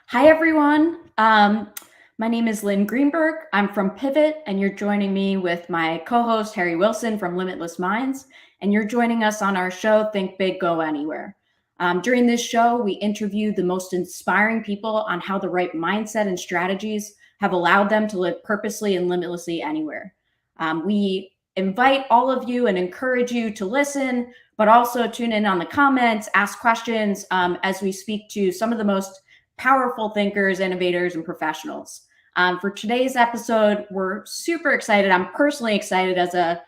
Hi, everyone. My name is Lynn Greenberg. I'm from Pivt, and you're joining me with my co-host, Harry Wilson from Limitless Minds, and you're joining us on our show, Think Big, Go Anywhere. During this show, we interview the most inspiring people on how the right mindset and strategies have allowed them to live purposely and limitlessly anywhere. We invite all of you and encourage you to listen, but also tune in on the comments, ask questions as we speak to some of the most powerful thinkers, innovators, and professionals. For today's episode, we're super excited. I'm personally excited as a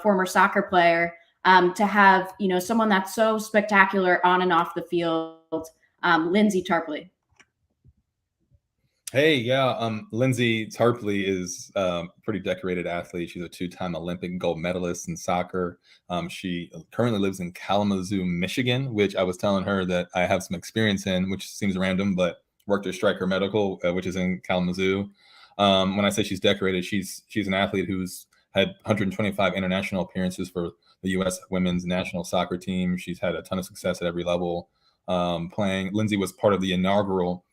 former soccer player to have someone that's so spectacular on and off the field, Lindsay Tarpley. Hey, yeah, Lindsay Tarpley is a pretty decorated athlete. She's a two-time Olympic gold medalist in soccer. She currently lives in Kalamazoo, Michigan, which I was telling her that I have some experience in, which seems random, but worked at Stryker Medical, which is in Kalamazoo. When I say she's decorated, she's an athlete who's had 125 international appearances for the U.S. women's national soccer team. She's had a ton of success at every level playing. Lindsay was part of the inaugural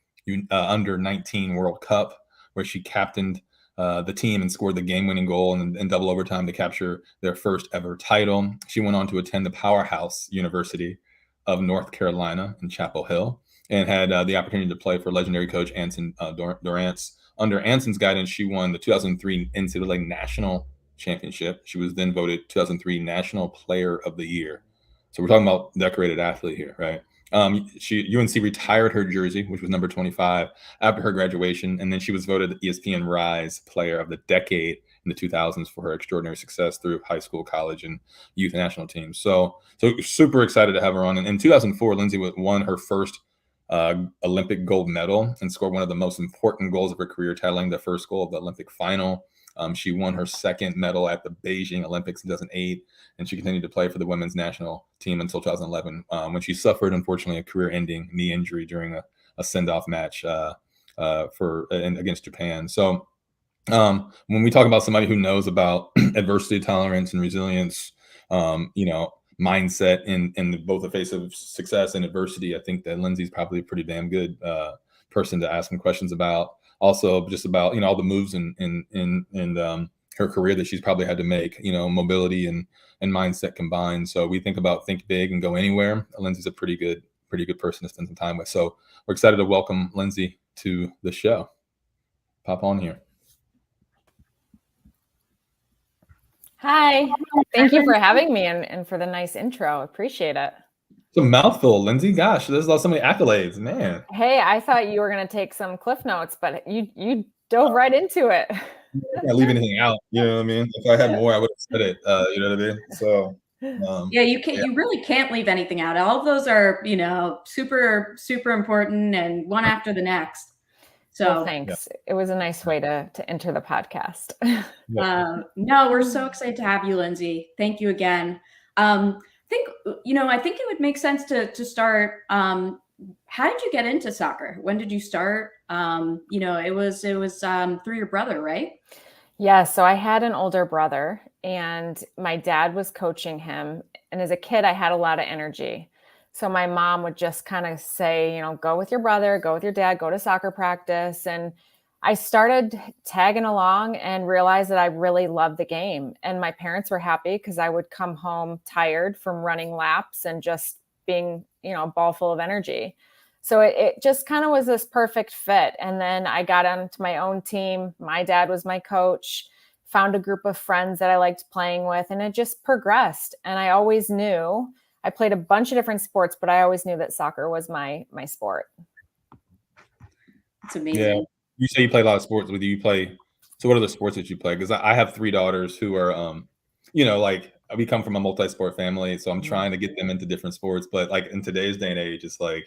under 19 World Cup, where she captained the team and scored the game-winning goal in double overtime to capture their first ever title. She went on to attend the powerhouse University of North Carolina in Chapel Hill and had the opportunity to play for legendary coach Anson Durrance. Under Anson's guidance, she won the 2003 NCAA National Championship. She was then voted 2003 National Player of the Year. So we're talking about decorated athlete here, right? UNC retired her jersey, which was number 25, after her graduation, and then she was voted the ESPN Rise Player of the Decade in the 2000s for her extraordinary success through high school, college, and youth national teams. So super excited to have her on. And in 2004, Lindsay won her first Olympic gold medal and scored one of the most important goals of her career, tallying the first goal of the Olympic final. She won her second medal at the Beijing Olympics in 2008, and she continued to play for the women's national team until 2011, when she suffered, unfortunately, a career-ending knee injury during a send-off match against Japan. So when we talk about somebody who knows about adversity tolerance and resilience, mindset in both the face of success and adversity, I think that Lindsay's probably a pretty damn good person to ask some questions about. Also, just about all the moves in her career that she's probably had to make, mobility and mindset combined. So we think about think big and go anywhere. Lindsay's a pretty good person to spend some time with. So we're excited to welcome Lindsay to the show. Pop on here. Hi, thank you for having me and for the nice intro. Appreciate it. It's a mouthful, Lindsay. Gosh, there's so many accolades, man. Hey, I thought you were going to take some cliff notes, but you dove right into it. I can't leave anything out. You know what I mean? If I had more, I would have said it. You know what I mean? So yeah, you can't. Yeah. You really can't leave anything out. All of those are super important and one after the next. So well, thanks. Yeah. It was a nice way to enter the podcast. No, we're so excited to have you, Lindsay. Thank you again. I think it would make sense to start. How did you get into soccer? When did you start? It was through your brother, right? Yeah. So I had an older brother, and my dad was coaching him. And as a kid, I had a lot of energy. So my mom would just kind of say, go with your brother, go with your dad, go to soccer practice. And I started tagging along and realized that I really loved the game. And my parents were happy because I would come home tired from running laps and just being, a ball full of energy. So it just kind of was this perfect fit. And then I got onto my own team. My dad was my coach, found a group of friends that I liked playing with, and it just progressed. And I always knew I played a bunch of different sports, but I always knew that soccer was my sport. It's amazing. Yeah. You say you play a lot of sports. With you play. So what are the sports that you play? Because I have 3 daughters who are, we come from a multi-sport family, so I'm trying to get them into different sports. But like in today's day and age, it's like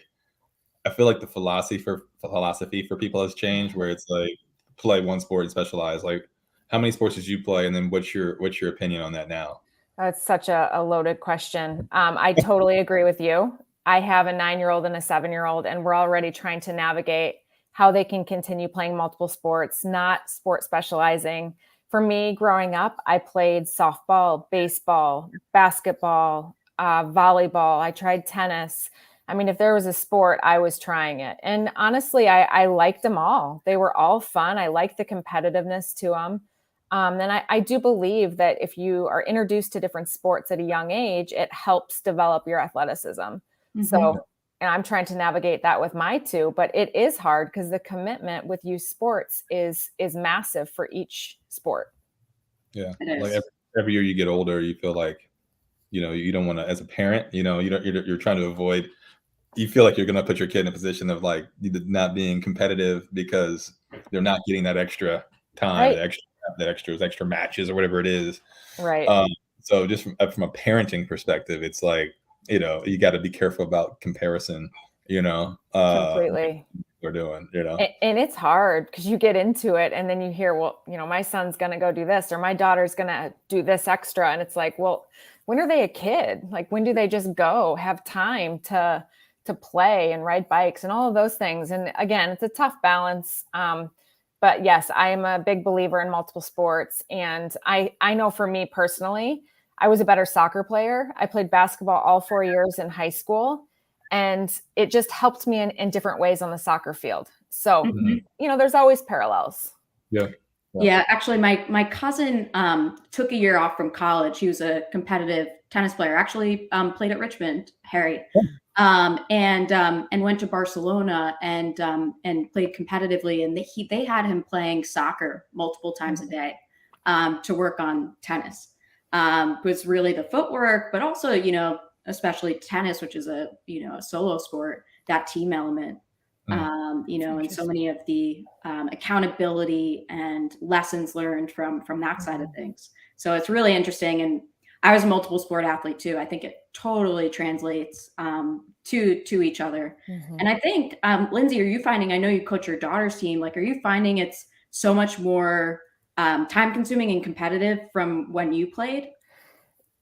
I feel like the philosophy for people has changed, where it's like play one sport and specialize. Like, how many sports did you play, and then what's your opinion on that now? That's such a loaded question. I totally agree with you. I have a 9-year-old and a 7-year-old, and we're already trying to navigate how they can continue playing multiple sports, not sport specializing. For me, growing up, I played softball, baseball, basketball, volleyball. I tried tennis. I mean, if there was a sport, I was trying it. And honestly, I liked them all. They were all fun. I liked the competitiveness to them. And I do believe that if you are introduced to different sports at a young age, it helps develop your athleticism. Mm-hmm. So, and I'm trying to navigate that with my two, but it is hard because the commitment with youth sports is massive for each sport. Yeah. Like every year you get older, you feel like, you don't want to, as a parent, you're trying to avoid, you feel like you're going to put your kid in a position of like not being competitive because they're not getting that extra time, right. the extra matches or whatever it is. Right. So just from a parenting perspective, it's like, you got to be careful about comparison, completely. We're doing, and it's hard because you get into it and then you hear, well, my son's going to go do this, or my daughter's going to do this extra. And it's like, well, when are they a kid? Like, when do they just go have time to play and ride bikes and all of those things? And again, it's a tough balance. But yes, I am a big believer in multiple sports. And I know for me personally, I was a better soccer player. I played basketball all 4 years in high school, and it just helped me in different ways on the soccer field. So, there's always parallels. Yeah. Yeah, actually, my cousin took a year off from college. He was a competitive tennis player. Actually, played at Richmond, Harry, and went to Barcelona and played competitively. And they had him playing soccer multiple times a day to work on tennis. Was really the footwork, but also especially tennis, which is a solo sport, that team element. And so many of the accountability and lessons learned from that side of things. So it's really interesting. And I was a multiple sport athlete too. I think it totally translates to each other. And I think, Lindsay, are you finding, I know you coach your daughter's team, like, are you finding it's so much more time consuming and competitive from when you played?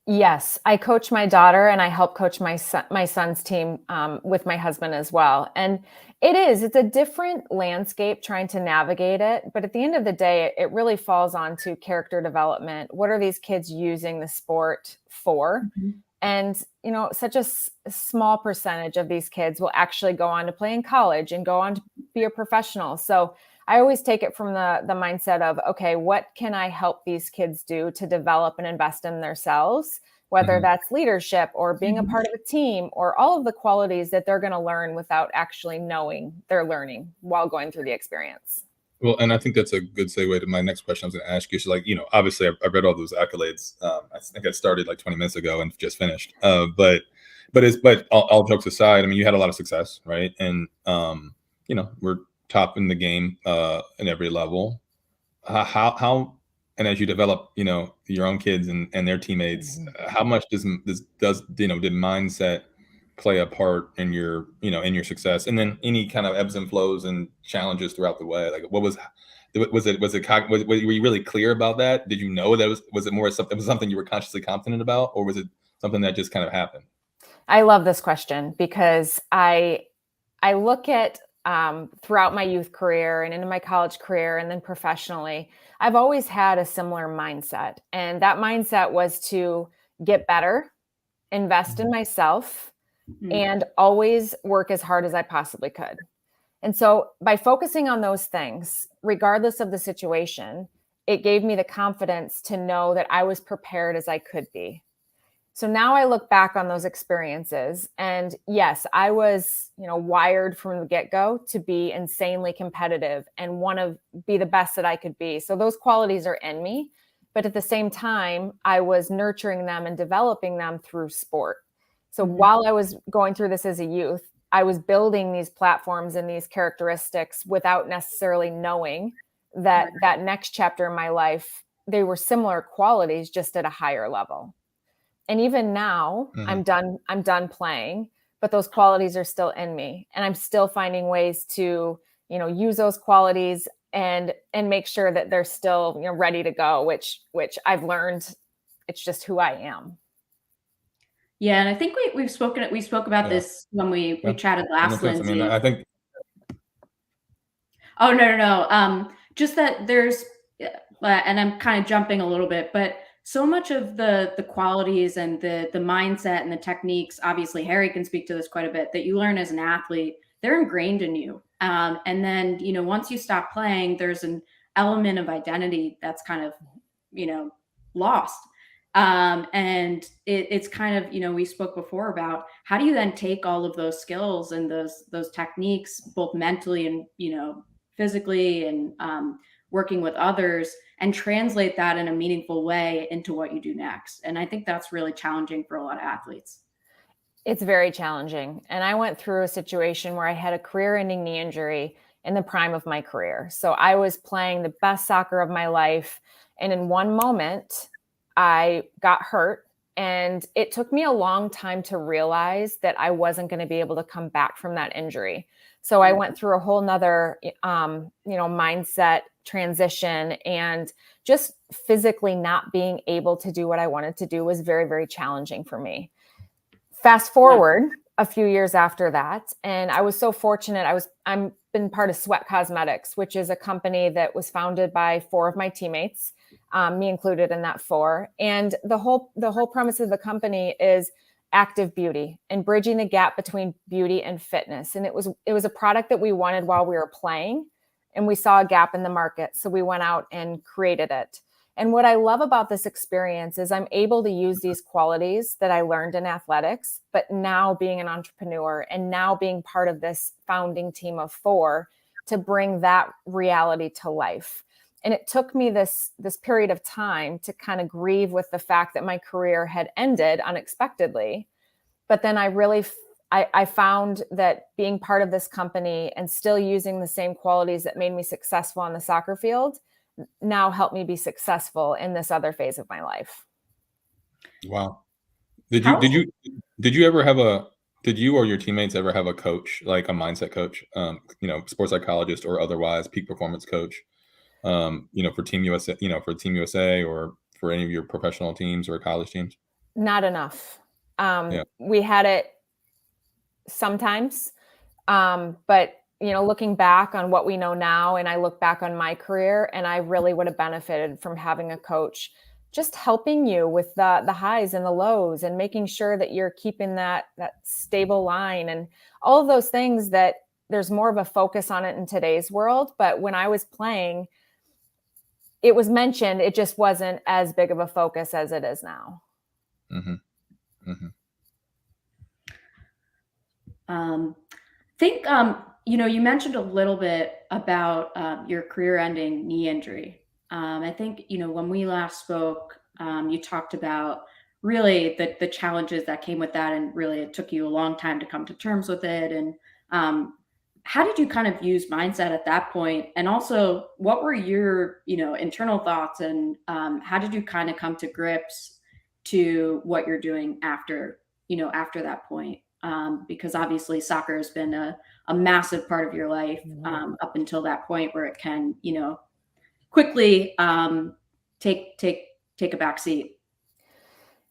Yes, I coach my daughter and I help coach my son's team with my husband as well. And it's a different landscape trying to navigate it. But at the end of the day, it really falls onto character development. What are these kids using the sport for? And, such a small percentage of these kids will actually go on to play in college and go on to be a professional. So I always take it from the mindset of, okay, what can I help these kids do to develop and invest in themselves, whether that's leadership or being a part of a team or all of the qualities that they're going to learn without actually knowing they're learning while going through the experience. Well, and I think that's a good segue to my next question I was going to ask you. So, like, obviously I read all those accolades. I think I started like 20 minutes ago and just finished. But all jokes aside, I mean, you had a lot of success, right? And, we're top in the game in every level. How and as you develop, your own kids and their teammates, how much did mindset play a part in your success, and then any kind of ebbs and flows and challenges throughout the way? Like, were you really clear about that? Did you know that was it more something you were consciously confident about, or was it something that just kind of happened? I love this question because I look at throughout my youth career and into my college career and then professionally, I've always had a similar mindset. And that mindset was to get better, invest in myself, and always work as hard as I possibly could. And so by focusing on those things, regardless of the situation, it gave me the confidence to know that I was prepared as I could be. So now I look back on those experiences, and yes, I was, wired from the get-go to be insanely competitive and want to be the best that I could be. So those qualities are in me, but at the same time, I was nurturing them and developing them through sport. So while I was going through this as a youth, I was building these platforms and these characteristics without necessarily knowing that that next chapter in my life, they were similar qualities, just at a higher level. And even now, I'm done playing, but those qualities are still in me, and I'm still finding ways to, use those qualities and make sure that they're still, ready to go, which I've learned it's just who I am. Yeah, and I think we spoke about this when we chatted last, Lindsay. I mean, I think. Oh, no. Just that there's, and I'm kind of jumping a little bit, but so much of the qualities and the mindset and the techniques, obviously Harry can speak to this quite a bit, that you learn as an athlete, they're ingrained in you. And then, once you stop playing, there's an element of identity that's kind of, lost. And it's kind of, we spoke before about how do you then take all of those skills and those techniques, both mentally and, physically and working with others, and translate that in a meaningful way into what you do next. And I think that's really challenging for a lot of athletes. It's very challenging. And I went through a situation where I had a career-ending knee injury in the prime of my career. So I was playing the best soccer of my life. And in one moment, I got hurt. And it took me a long time to realize that I wasn't going to be able to come back from that injury. So I went through a whole nother, mindset transition, and just physically not being able to do what I wanted to do was very, very challenging for me. Fast forward a few years after that, and I was so fortunate. I'm been part of Sweat Cosmetics, which is a company that was founded by 4 of my teammates, me included in that 4. And the whole premise of the company is active beauty and bridging the gap between beauty and fitness. And it was a product that we wanted while we were playing, and we saw a gap in the market, so we went out and created it. And what I love about this experience is I'm able to use these qualities that I learned in athletics, but now being an entrepreneur and now being part of this founding team of 4 to bring that reality to life. And it took me this period of time to kind of grieve with the fact that my career had ended unexpectedly. But then I found that being part of this company and still using the same qualities that made me successful on the soccer field now help me be successful in this other phase of my life. Wow. Did you or your teammates ever have a coach, like a mindset coach, sports psychologist or otherwise, peak performance coach, for Team USA or for any of your professional teams or college teams? Not enough. We had it sometimes, but looking back on what we know now, and I look back on my career, and I really would have benefited from having a coach just helping you with the highs and the lows and making sure that you're keeping that stable line and all of those things that there's more of a focus on it in today's world. But when I was playing, it was mentioned, it just wasn't as big of a focus as it is now. Mm-hmm. Mm-hmm. You mentioned a little bit about your career-ending knee injury. I think, when we last spoke, you talked about really the challenges that came with that, and really it took you a long time to come to terms with it. And how did you kind of use mindset at that point? And also, what were your, internal thoughts, and how did you kind of come to grips to what you're doing after that point? Because obviously soccer has been a massive part of your life up until that point where it can, quickly take a back seat.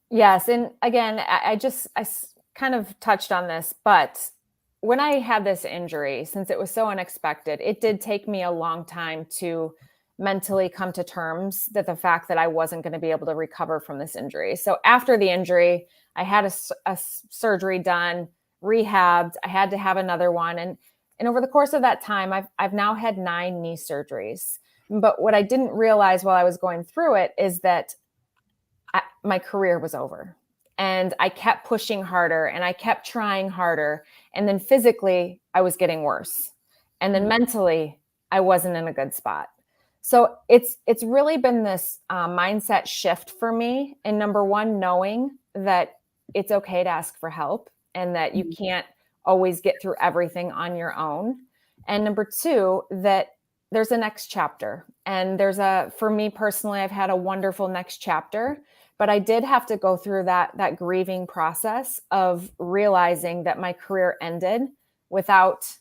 Yes. And again, I kind of touched on this, but when I had this injury, since it was so unexpected, it did take me a long time to mentally come to terms that the fact that I wasn't going to be able to recover from this injury. So after the injury, I had a surgery done, rehabbed. I had to have another one. And over the course of that time, I've now had 9 knee surgeries. But what I didn't realize while I was going through it is that my career was over. And I kept pushing harder and I kept trying harder. And then physically, I was getting worse. And then mentally, I wasn't in a good spot. So it's really been this mindset shift for me. And number one, knowing that it's okay to ask for help and that you can't always get through everything on your own. And number 2, that there's a next chapter. And for me personally, I've had a wonderful next chapter, but I did have to go through that grieving process of realizing that my career ended without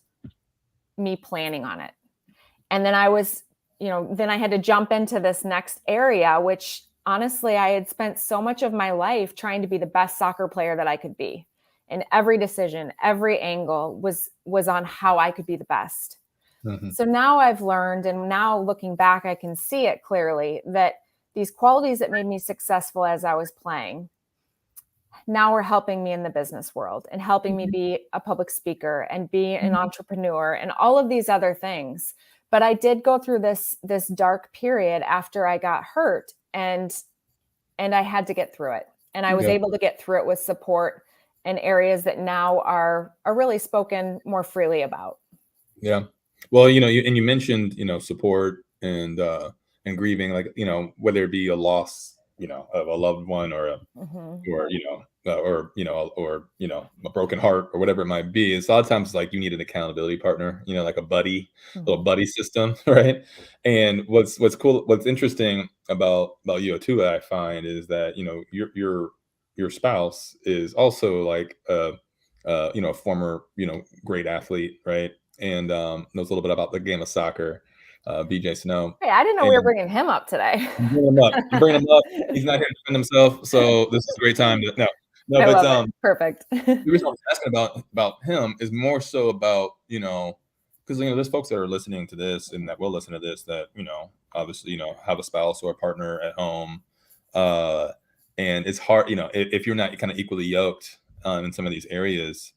me planning on it. And then then I had to jump into this next area, which honestly, I had spent so much of my life trying to be the best soccer player that I could be. And every decision, every angle was on how I could be the best. Mm-hmm. So now I've learned, and now looking back, I can see it clearly, that these qualities that made me successful as I was playing now are helping me in the business world and helping me be a public speaker and be an entrepreneur and all of these other things. But I did go through this dark period after I got hurt, and I had to get through it. And I was able to get through it with support in areas that now are really spoken more freely about. Yeah. Well, you mentioned, support and grieving, like, whether it be a loss, of a loved one or a broken heart or whatever it might be. It's a lot of times like you need an accountability partner, like a little buddy system, right? And what's cool, what's interesting about you too, I find, is that your spouse is also like a former great athlete, right? And knows a little bit about the game of soccer, BJ Snow. Hey, I didn't know we were bringing him up today. I'm bringing him up. He's not here to defend himself, so this is a great time to but perfect. The reason I was asking about him is more so about, because there's folks that are listening to this and that will listen to this that obviously have a spouse or a partner at home, and it's hard, if you're not kind of equally yoked in some of these areas,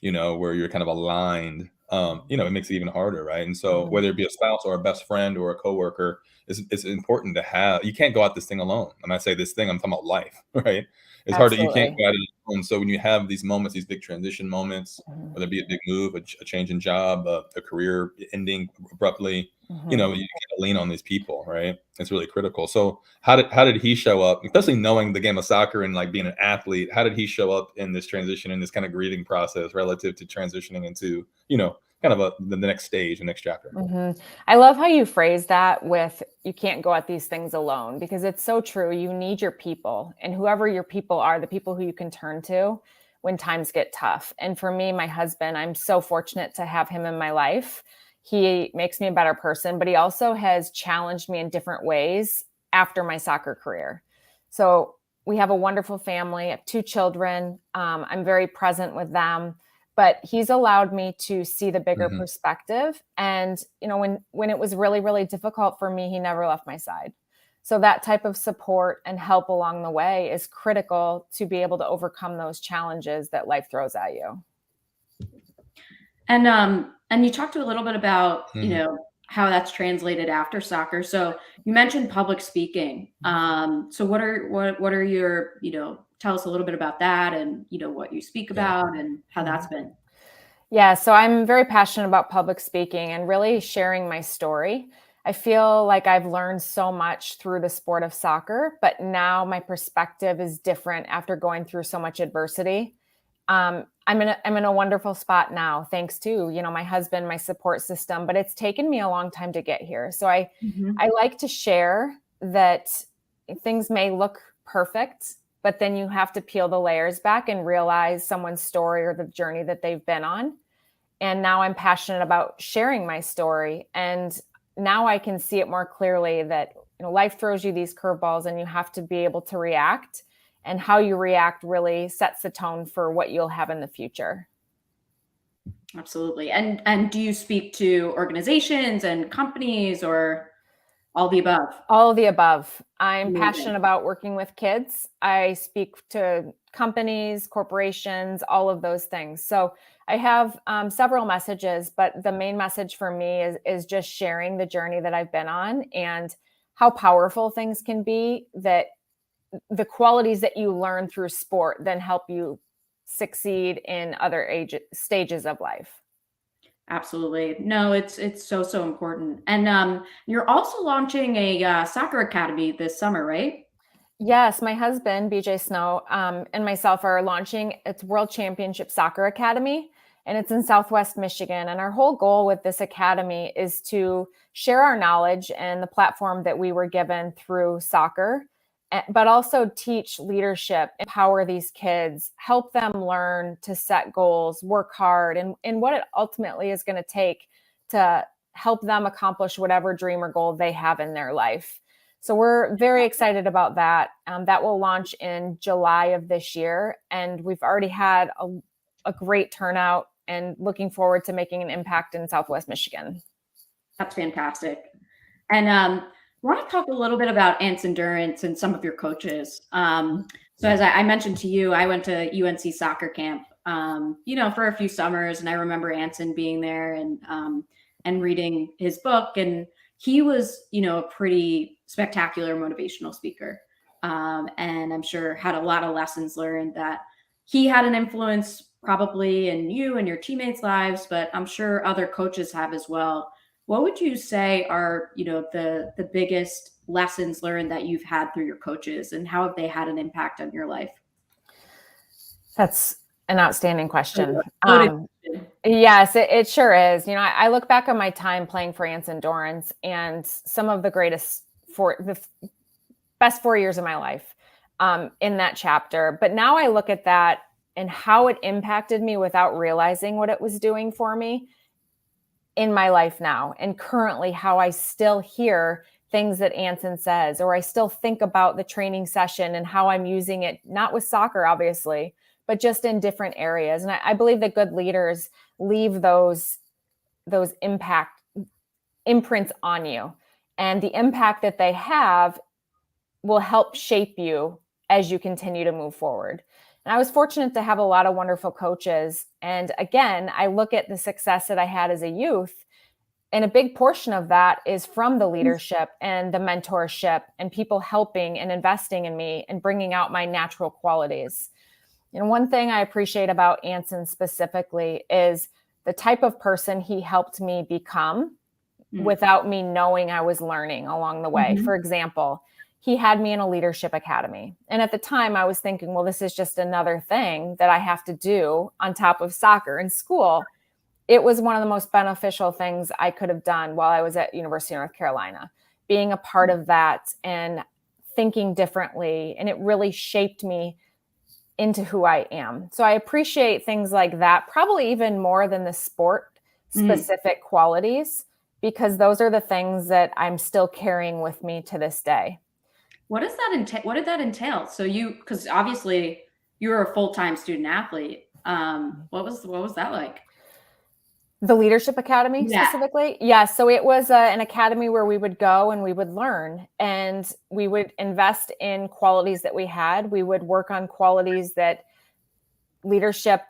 where you're kind of aligned, it makes it even harder, right? And so whether it be a spouse or a best friend or a coworker, it's important to have. You can't go out this thing alone. And I say this thing, I'm talking about life, right? It's hard that you can't go out it alone. So when you have these moments, these big transition moments, whether it be a big move, a change in job, a career ending abruptly, you can't lean on these people, right? It's really critical. So how did he show up, especially knowing the game of soccer and like being an athlete? How did he show up in this transition, in this kind of grieving process relative to transitioning into, kind of the next stage, the next chapter? I love how you phrase that with, you can't go at these things alone, because it's so true. You need your people, and whoever your people are, the people who you can turn to when times get tough. And for me, my husband, I'm so fortunate to have him in my life. He makes me a better person, but he also has challenged me in different ways after my soccer career. So we have a wonderful family. I have 2 children. I'm very present with them, but he's allowed me to see the bigger perspective. And, when it was really, really difficult for me, he never left my side. So that type of support and help along the way is critical to be able to overcome those challenges that life throws at you. And you talked a little bit about, how that's translated after soccer. So you mentioned public speaking. So what are your, tell us a little bit about that and, what you speak about and how that's been. Yeah. So I'm very passionate about public speaking and really sharing my story. I feel like I've learned so much through the sport of soccer, but now my perspective is different after going through so much adversity. I'm in a wonderful spot now, thanks to, my husband, my support system, but it's taken me a long time to get here. So I like to share that things may look perfect, but then you have to peel the layers back and realize someone's story or the journey that they've been on. And now I'm passionate about sharing my story. And now I can see it more clearly that, life throws you these curveballs and you have to be able to react. And how you react really sets the tone for what you'll have in the future. Absolutely. And do you speak to organizations and companies or all the above? All of the above. I'm passionate about working with kids. I speak to companies, corporations, all of those things. So I have several messages, but the main message for me is just sharing the journey that I've been on and how powerful things can be, that the qualities that you learn through sport then help you succeed in other stages of life. Absolutely. No, it's so important. And you're also launching a soccer academy this summer, right? Yes, my husband, BJ Snow, and myself are launching its World Championship Soccer Academy, and it's in Southwest Michigan. And our whole goal with this academy is to share our knowledge and the platform that we were given through soccer, but also teach leadership, empower these kids, help them learn to set goals, work hard, and what it ultimately is going to take to help them accomplish whatever dream or goal they have in their life. So we're very excited about that. That will launch in July of this year. And we've already had a great turnout and looking forward to making an impact in Southwest Michigan. That's fantastic. And I want to talk a little bit about Ant's endurance and some of your coaches. So as I mentioned to you, I went to UNC soccer camp, for a few summers, and I remember Anson being there and reading his book, and he was, a pretty spectacular motivational speaker, and I'm sure had a lot of lessons learned that he had an influence probably in you and your teammates' lives, but I'm sure other coaches have as well. What would you say are, the biggest lessons learned that you've had through your coaches, and how have they had an impact on your life? That's an outstanding question. Loaded. Yes, it sure is. I look back on my time playing for Ants Endurance, and some of the best 4 years of my life in that chapter. But now I look at that and how it impacted me without realizing what it was doing for me in my life now, and currently how I still hear things that Anson says, or I still think about the training session and how I'm using it, not with soccer, obviously, but just in different areas. And I believe that good leaders leave those imprints on you, and the impact that they have will help shape you as you continue to move forward. And I was fortunate to have a lot of wonderful coaches. And again, I look at the success that I had as a youth, and a big portion of that is from the leadership and the mentorship and people helping and investing in me and bringing out my natural qualities. And one thing I appreciate about Anson specifically is the type of person he helped me become without me knowing I was learning along the way. For example, he had me in a leadership academy. And at the time I was thinking, well, this is just another thing that I have to do on top of soccer and school. It was one of the most beneficial things I could have done while I was at University of North Carolina, being a part of that and thinking differently. And it really shaped me into who I am. So I appreciate things like that, probably even more than the sport specific qualities, because those are the things that I'm still carrying with me to this day. What does that entail? What did that entail? So because obviously you were a full-time student athlete. What was that like? The Leadership Academy specifically? Yeah. So it was an academy where we would go and we would learn, and we would invest in qualities that we had. We would work on qualities that leadership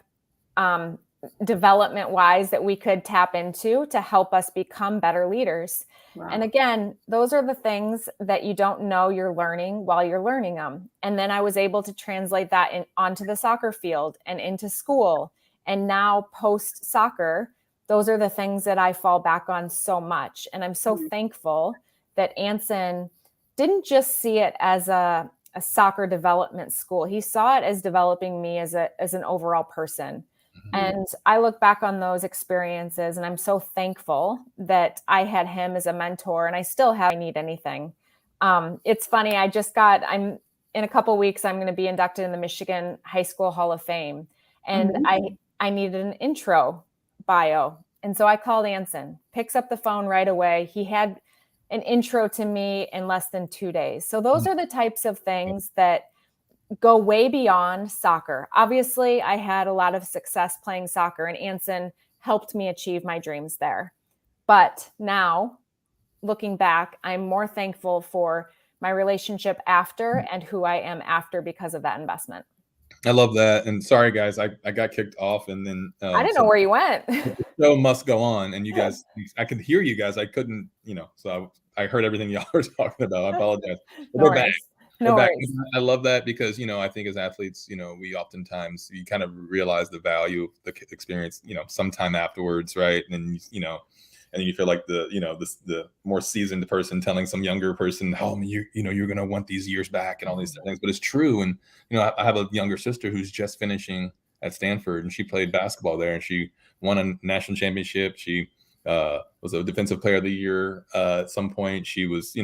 development wise that we could tap into to help us become better leaders. Wow. And again, those are the things that you don't know you're learning while you're learning them. And then I was able to translate that onto the soccer field and into school. And now post soccer, those are the things that I fall back on so much. And I'm so thankful that Anson didn't just see it as a soccer development school. He saw it as developing me as an overall person. And I look back on those experiences and I'm so thankful that I had him as a mentor, and I still have, I need anything. It's funny. I'm in a couple of weeks, I'm going to be inducted in the Michigan High School Hall of Fame. And I needed an intro bio. And so I called Anson, picks up the phone right away. He had an intro to me in less than 2 days. So those are the types of things that go way beyond soccer. Obviously, I had a lot of success playing soccer, and Anson helped me achieve my dreams there. But now, looking back, I'm more thankful for my relationship after and who I am after because of that investment. I love that. And sorry, guys, I got kicked off, and then I didn't know where you went. The show must go on, and you guys, I could hear you guys. I couldn't, so I heard everything y'all were talking about. I apologize. But we're back. No worries. I love that because, I think as athletes, we oftentimes, you kind of realize the value of the experience, sometime afterwards, right? And, and you feel like the more seasoned person telling some younger person, oh, you're going to want these years back and all these things. But it's true. And, I have a younger sister who's just finishing at Stanford, and she played basketball there, and she won a national championship. She was a defensive player of the year at some point. She was,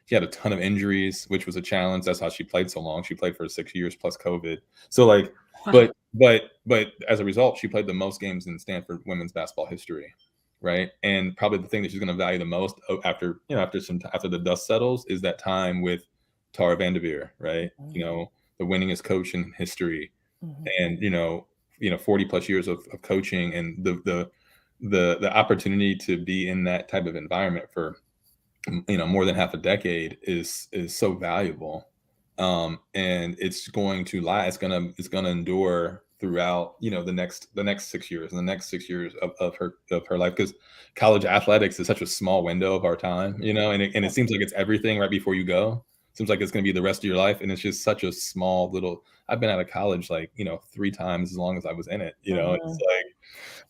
she had a ton of injuries, which was a challenge. That's how she played so long. She played for 6 years plus COVID. So wow. but as a result, she played the most games in Stanford women's basketball history, right? And probably the thing that she's going to value the most after the dust settles is that time with Tara Vanderveer, right? The winningest coach in history, and 40 plus years of coaching, and the opportunity to be in that type of environment for more than half a decade is so valuable. And it's going to last. It's gonna endure throughout, the next 6 years, and the next 6 years of her life, because college athletics is such a small window of our time, and it seems like it's everything right before you go. Seems like it's going to be the rest of your life, and it's just such a small little. I've been out of college 3 times as long as I was in it. It's like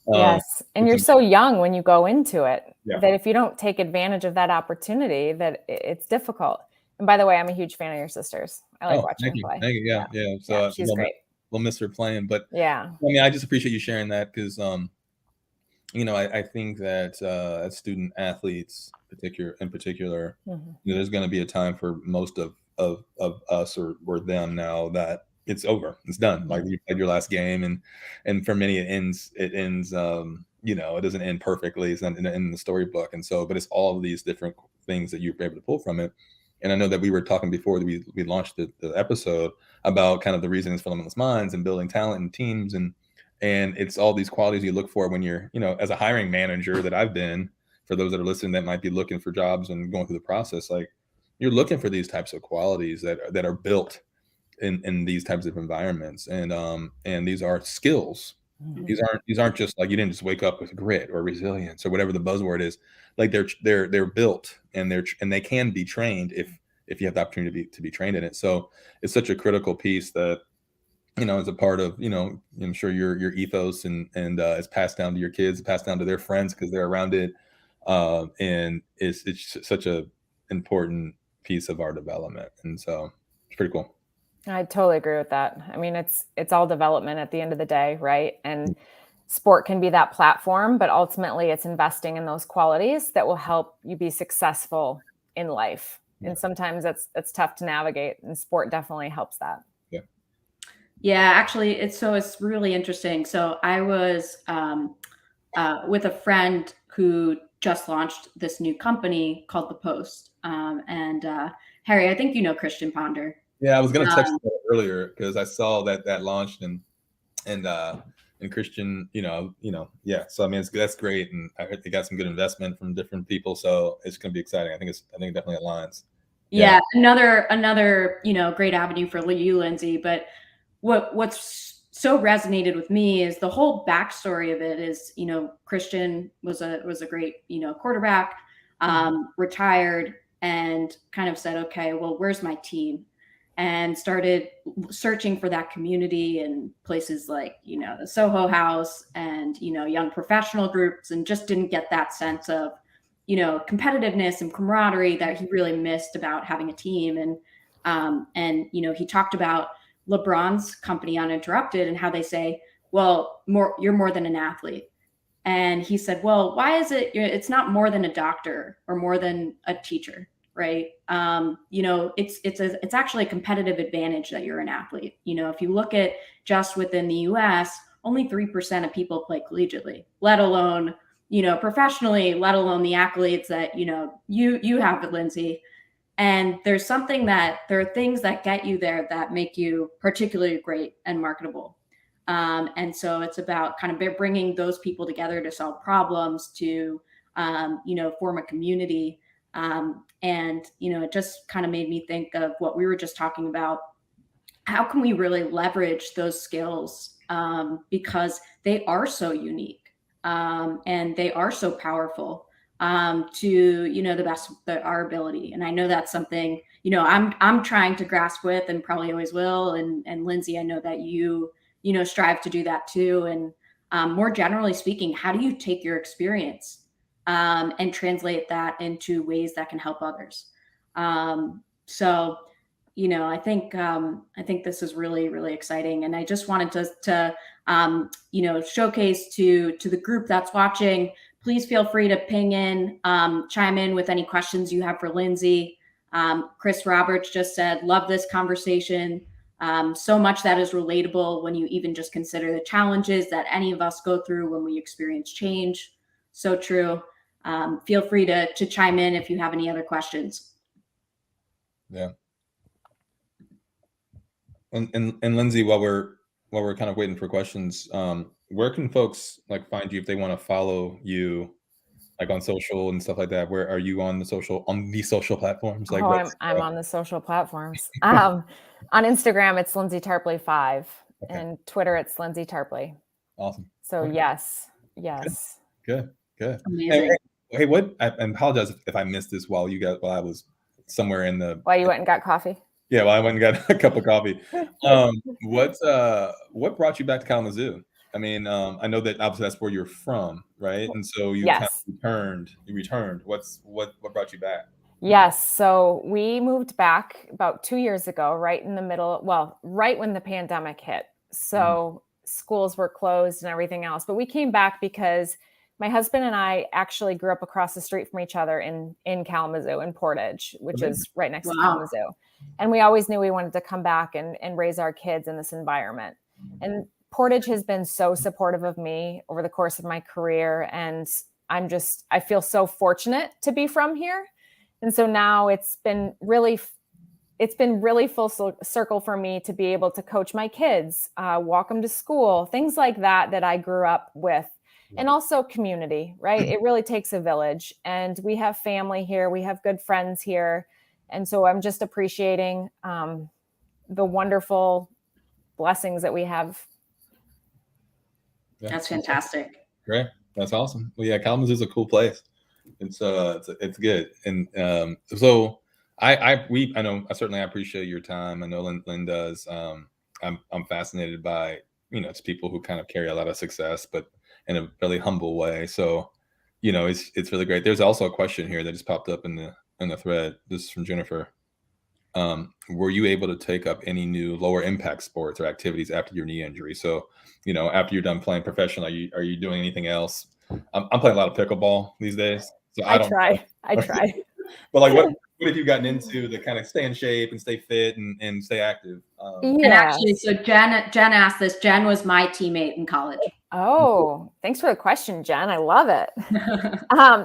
Yes. And you're so young when you go into it Yeah. that if you don't take advantage of that opportunity, that it's difficult. And by the way, I'm a huge fan of your sisters. I like watching Thank you. her play. Thank you. Yeah. So Yeah, she's great. we'll miss her playing, but Yeah. I mean, I just appreciate you sharing that, because I think that as student athletes, in particular, there's going to be a time for most of us or them now that it's over, it's done. Like, you played your last game, and for many it ends. It doesn't end perfectly. It's not in the storybook, and so, but it's all of these different things that you're able to pull from it. And I know that we were talking before we launched the episode about kind of the reasons for Limitless Minds and building talent and teams, and it's all these qualities you look for when you're, as a hiring manager that I've been, for those that are listening that might be looking for jobs and going through the process, like, you're looking for these types of qualities that are built in these types of environments, and these are skills. These aren't just like, you didn't just wake up with grit or resilience or whatever the buzzword is. Like, they're built, and they can be trained if you have the opportunity to be trained in it. So it's such a critical piece that, as a part of, I'm sure your ethos, and it's passed down to your kids, passed down to their friends because they're around it. And it's such a important piece of our development. And so it's pretty cool. I totally agree with that. I mean, it's all development at the end of the day, right? And sport can be that platform, but ultimately it's investing in those qualities that will help you be successful in life. Yeah. And sometimes it's tough to navigate, and sport definitely helps that. Yeah, actually, it's really interesting. So I was with a friend who just launched this new company called The Post. And Harry, I think you know Christian Ponder. Yeah, I was going to text you earlier because I saw that launched, and Christian, yeah. So I mean, that's great, and I heard they got some good investment from different people, so it's going to be exciting. I think it definitely aligns. Yeah, another great avenue for you, Lindsay. But what's so resonated with me is the whole backstory of it is, Christian was a great, quarterback, retired, and kind of said, okay, well, where's my team? And started searching for that community in places like, the Soho House and, young professional groups, and just didn't get that sense of, competitiveness and camaraderie that he really missed about having a team. And he talked about LeBron's company Uninterrupted and how they say, well, you're more than an athlete. And he said, well, why is it's not more than a doctor or more than a teacher, right? It's actually a competitive advantage that you're an athlete. If you look at just within the US, only 3% of people play collegiately, let alone, professionally, let alone the accolades that, you have, Lindsay. And there are things that get you there that make you particularly great and marketable. And so it's about kind of bringing those people together to solve problems, to, form a community. And it just kind of made me think of what we were just talking about. How can we really leverage those skills? Because they are so unique, and they are so powerful, to, the best of our ability. And I know that's something, I'm trying to grasp with, and probably always will. And Lindsay, I know that you strive to do that too. And more generally speaking, how do you take your experience and translate that into ways that can help others? So, I think this is really, really exciting. And I just wanted to showcase to the group that's watching. Please feel free to ping in, chime in with any questions you have for Lindsay. Chris Roberts just said, love this conversation. So much that is relatable when you even just consider the challenges that any of us go through when we experience change. So true. Feel free to chime in if you have any other questions. Yeah. And Lindsay, while we're kind of waiting for questions, where can folks find you if they want to follow you like on social and stuff like that? Where are you on the social platforms? Like Oh, what's I'm on the social platforms. On Instagram, it's Lindsay Tarpley 5, okay. and Twitter, it's Lindsay Tarpley. Awesome. So Okay. yes. Good. Amazing. Hey, what I apologize if I missed this while I was somewhere in the Why you went and got coffee? yeah, well, I went and got a cup of coffee. What brought you back to Kalamazoo? I mean, I know that obviously that's where you're from, right? And so you kind Yes. of returned. What brought you back? Yes. So we moved back about 2 years ago, right in the middle, well, right when the pandemic hit. So schools were closed and everything else. But we came back because my husband and I actually grew up across the street from each other in Kalamazoo, in Portage, which Amazing. is right next to Wow. Kalamazoo. And we always knew we wanted to come back and raise our kids in this environment. And Portage has been so supportive of me over the course of my career. And I feel so fortunate to be from here. And so now it's been really full circle for me to be able to coach my kids, walk them to school, things like that I grew up with. And also community, right? It really takes a village, and we have family here. We have good friends here. And so I'm just appreciating the wonderful blessings that we have. Yeah. That's fantastic. Great. That's awesome. Well, yeah, Kalamazoo is a cool place. It's good. And so I know I certainly appreciate your time. I know Lynn does. I'm fascinated by, it's people who kind of carry a lot of success, but in a really humble way. So, it's really great. There's also a question here that just popped up in the thread. This is from Jennifer. Were you able to take up any new lower impact sports or activities after your knee injury? So, after you're done playing professionally, are you doing anything else? I'm playing a lot of pickleball these days. So I try. But like, what have you gotten into to kind of stay in shape and stay fit and stay active? And actually, so Jen asked this. Jen was my teammate in college. Oh, thanks for the question, Jen. I love it.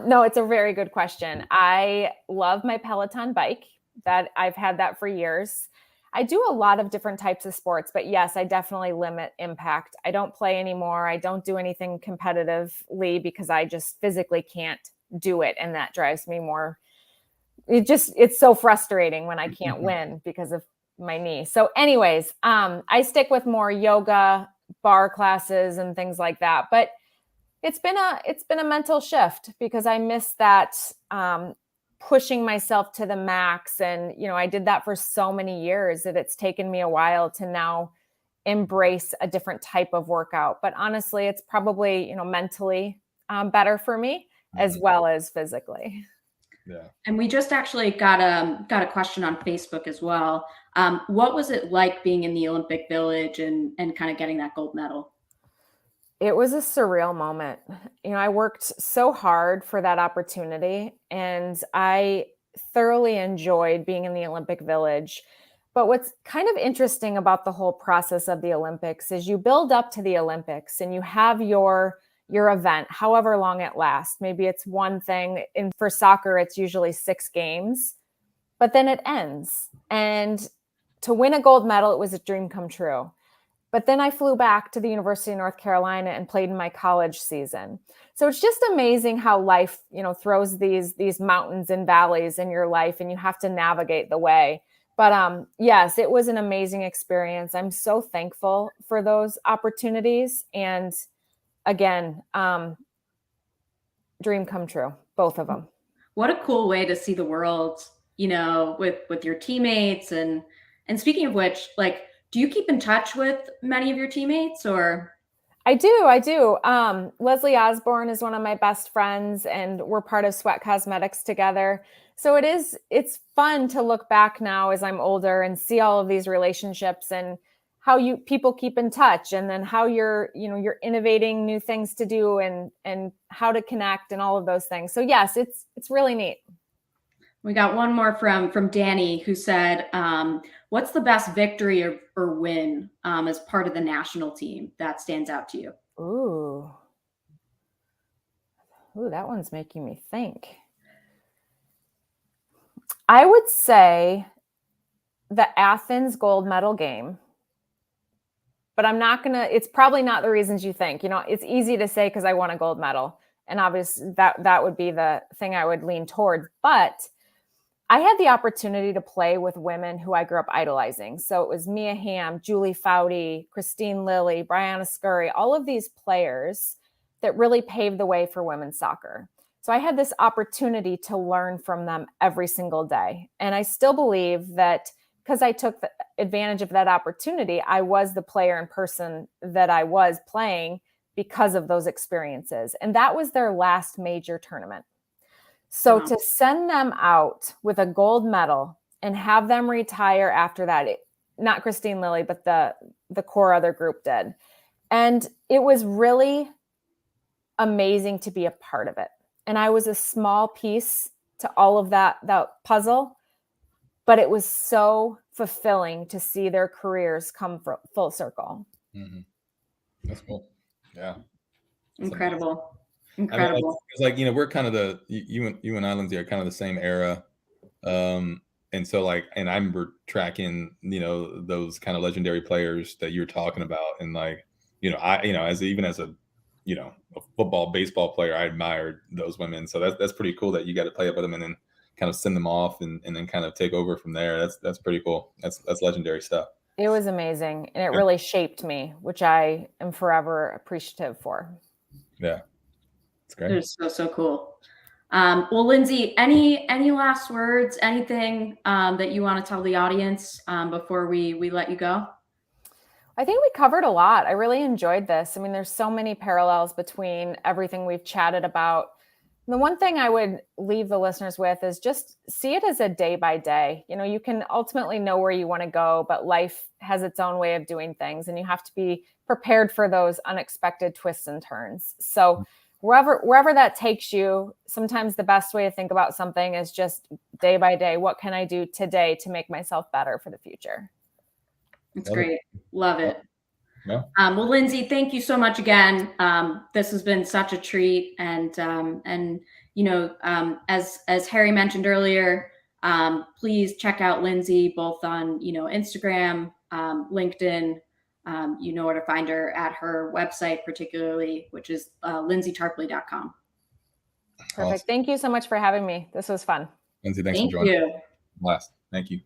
No, it's a very good question. I love my Peloton bike. That I've had that for years. I do a lot of different types of sports, but yes, I definitely limit impact. I don't play anymore. I don't do anything competitively because I just physically can't do it. And that drives me more. It's so frustrating when I can't win because of my knee. So anyways, I stick with more yoga, bar classes and things like that. But it's been a mental shift because I miss that, pushing myself to the max. And, I did that for so many years that it's taken me a while to now embrace a different type of workout. But honestly, it's probably, mentally better for me as well as physically. Yeah. And we just actually got a question on Facebook as well. What was it like being in the Olympic Village and kind of getting that gold medal? It was a surreal moment. I worked so hard for that opportunity, and I thoroughly enjoyed being in the Olympic Village. But what's kind of interesting about the whole process of the Olympics is you build up to the Olympics and you have your event, however long it lasts. Maybe it's one thing. And for soccer, it's usually 6 games, but then it ends. And to win a gold medal, it was a dream come true. But then I flew back to the University of North Carolina and played in my college season. So it's just amazing how life, throws these mountains and valleys in your life, and you have to navigate the way. But yes, it was an amazing experience. I'm so thankful for those opportunities. And again, dream come true, both of them. What a cool way to see the world, with your teammates. And speaking of which, like, do you keep in touch with many of your teammates or? I do. Leslie Osborne is one of my best friends, and we're part of Sweat Cosmetics together. So it's fun to look back now as I'm older and see all of these relationships and how people keep in touch, and then how you're innovating new things to do and how to connect and all of those things. So yes, it's really neat. We got one more from Danny, who said, what's the best victory or win as part of the national team that stands out to you? Ooh, that one's making me think. I would say the Athens gold medal game, but it's probably not the reasons you think. It's easy to say because I won a gold medal. And obviously that would be the thing I would lean towards. But I had the opportunity to play with women who I grew up idolizing. So it was Mia Hamm, Julie Foudy, Christine Lilly, Brianna Scurry, all of these players that really paved the way for women's soccer. So I had this opportunity to learn from them every single day. And I still believe that because I took advantage of that opportunity, I was the player and person that I was playing because of those experiences. And that was their last major tournament. So to send them out with a gold medal and have them retire after that, not Christine Lilly, but the core other group did. And it was really amazing to be a part of it. And I was a small piece to all of that puzzle, but it was so fulfilling to see their careers come full circle. Mm-hmm. That's cool. Yeah. Incredible. I mean, it's like, we're kind of you and I, Lindsay, are kind of the same era. And so like, and I remember tracking, those kind of legendary players that you're talking about. And like, as a football, baseball player, I admired those women. So that's pretty cool that you got to play up with them and then kind of send them off and then kind of take over from there. That's pretty cool. That's legendary stuff. It was amazing. And it really shaped me, which I am forever appreciative for. Yeah. It's great. It was so cool. Well, Lindsay, any last words, anything that you want to tell the audience before we let you go? I think we covered a lot. I really enjoyed this. I mean, there's so many parallels between everything we've chatted about. The one thing I would leave the listeners with is just see it as a day by day. You can ultimately know where you want to go, but life has its own way of doing things, and you have to be prepared for those unexpected twists and turns. So wherever that takes you, sometimes the best way to think about something is just day by day. What can I do today to make myself better for the future? It's great. Love it. Yeah. Well, Lindsay, thank you so much again. This has been such a treat. And as Harry mentioned earlier, please check out Lindsay both on, Instagram, LinkedIn. You know where to find her at her website, particularly, which is lindsaytarpley.com. Perfect. Awesome. Thank you so much for having me. This was fun. Lindsay, thanks for joining. Thank you. Last. Thank you.